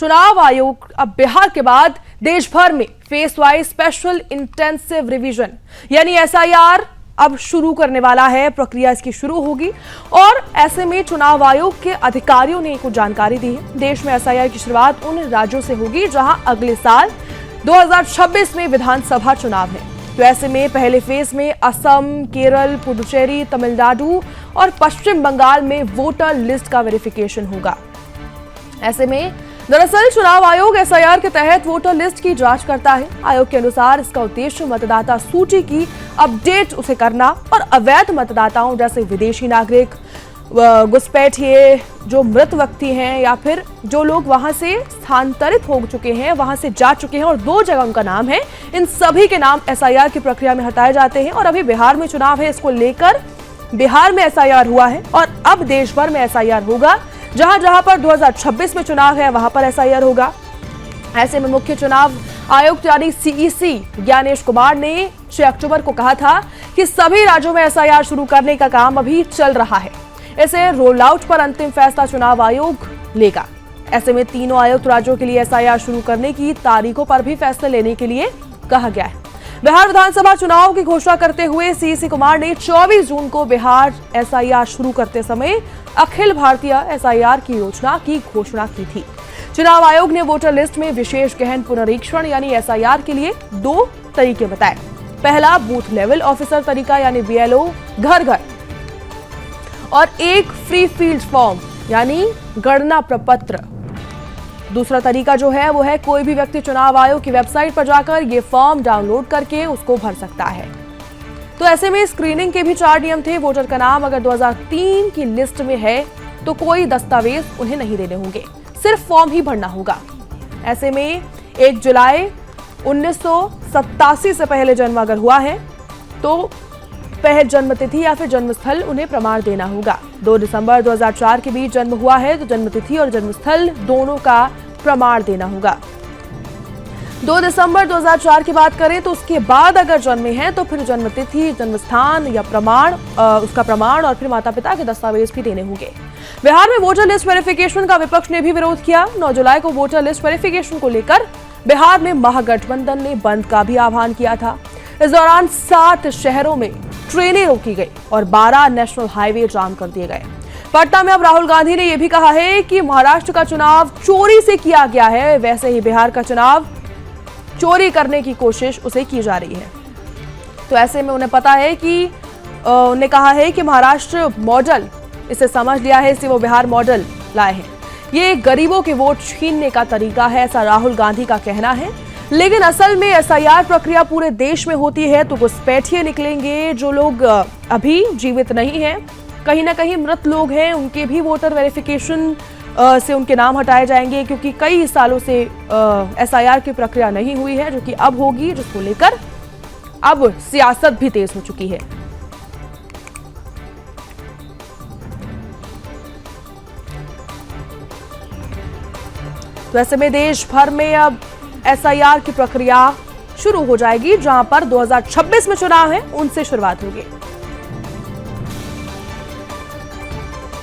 चुनाव आयोग अब बिहार के बाद देश भर में face wise special intensive revision यानी एसआईआर अब शुरू करने वाला है। प्रक्रिया इसकी शुरू होगी और ऐसे में चुनाव आयोग के अधिकारियों ने कुछ जानकारी दी है। देश में एसआईआर की शुरुआत उन राज्यों से होगी जहां अगले साल 2026 में विधानसभा चुनाव है। तो ऐसे में पहले फेज में असम, केरल, पुडुचेरी, तमिलनाडु और पश्चिम बंगाल में वोटर लिस्ट का वेरिफिकेशन होगा। ऐसे में दरअसल चुनाव आयोग एसआईआर के तहत वोटर लिस्ट की जांच करता है। आयोग के अनुसार इसका उद्देश्य मतदाता सूची की अपडेट उसे करना और अवैध मतदाताओं जैसे विदेशी नागरिक, घुसपैठिए, जो मृत व्यक्ति हैं या फिर जो लोग वहां से स्थानांतरित हो चुके हैं, वहां से जा चुके हैं और 2 जगह उनका नाम है, इन सभी के नाम एसआईआर की प्रक्रिया में हटाए जाते हैं। और अभी बिहार में चुनाव है, इसको लेकर बिहार में एसआईआर हुआ है और अब देश भर में एसआईआर होगा। जहां जहां पर 2026 में चुनाव है वहां पर एसआईआर होगा। ऐसे में मुख्य चुनाव आयुक्त यानी सीईसी ज्ञानेश कुमार ने 6 अक्टूबर को कहा था कि सभी राज्यों में एसआईआर शुरू करने का काम अभी चल रहा है। इसे रोल आउट पर अंतिम फैसला चुनाव आयोग लेगा। ऐसे में तीनों आयुक्त राज्यों के लिए एसआईआर शुरू करने की तारीखों पर भी फैसले लेने के लिए कहा गया है। बिहार विधानसभा चुनाव की घोषणा करते हुए सीईसी कुमार ने 24 जून को बिहार एसआईआर शुरू करते समय अखिल भारतीय एसआईआर की योजना की घोषणा की थी। चुनाव आयोग ने वोटर लिस्ट में विशेष गहन पुनरीक्षण यानी एसआईआर के लिए 2 तरीके बताए। पहला बूथ लेवल ऑफिसर तरीका यानी बीएलओ घर घर और एक फ्री फील्ड फॉर्म यानी गणना प्रपत्र। दूसरा तरीका जो है वो है कोई भी व्यक्ति चुनाव आयोग की वेबसाइट पर जाकर ये फॉर्म डाउनलोड करके उसको भर सकता है। तो ऐसे में स्क्रीनिंग के भी 4 नियम थे। वोटर का नाम अगर 2003 की लिस्ट में है तो कोई दस्तावेज उन्हें नहीं देने होंगे, सिर्फ फॉर्म ही भरना होगा। ऐसे में 1 जुलाई 1987 से पहले जन्म अगर हुआ है तो पहले जन्मतिथि या फिर जन्मस्थल उन्हें प्रमाण देना होगा। 2 दिसंबर 2004 के बीच जन्म हुआ है तो जन्मतिथि और जन्मस्थल दोनों का प्रमाण देना होगा। 2 दिसंबर 2004 की बात करें तो उसके बाद अगर जन्मे हैं तो फिर जन्मतिथि, जन्मस्थान या प्रमाण, उसका प्रमाण और फिर माता पिता के दस्तावेज भी देने होंगे। बिहार में वोटर लिस्ट वेरिफिकेशन का विपक्ष ने भी विरोध किया। 9 जुलाई को वोटर लिस्ट वेरिफिकेशन को लेकर बिहार में महागठबंधन ने बंद का भी आह्वान किया था। इस दौरान 7 शहरों में ट्रेनें रोकी गई और 12 नेशनल हाईवे जाम कर दिए गए। पटना में अब राहुल गांधी ने यह भी कहा है कि महाराष्ट्र का चुनाव चोरी से किया गया है, वैसे ही बिहार का चुनाव चोरी करने की कोशिश उसे की जा रही है। तो ऐसे में उन्हें पता है कि उन्हें कहा है कि महाराष्ट्र मॉडल इसे समझ लिया है, इसलिए वो बिहार मॉडल लाए हैं। ये गरीबों के वोट छीनने का तरीका है, ऐसा राहुल गांधी का कहना है। लेकिन असल में एसआईआर प्रक्रिया पूरे देश में होती है तो घुसपैठिए निकलेंगे। जो लोग अभी जीवित नहीं हैं, कहीं ना कहीं मृत लोग हैं, उनके भी वोटर वेरिफिकेशन से उनके नाम हटाए जाएंगे, क्योंकि कई सालों से एसआईआर की प्रक्रिया नहीं हुई है, जो कि अब होगी, जिसको लेकर अब सियासत भी तेज हो चुकी है। तो ऐसे में देश भर में अब एसआईआर की प्रक्रिया शुरू हो जाएगी। जहां पर 2026 में चुनाव है उनसे शुरुआत होगी।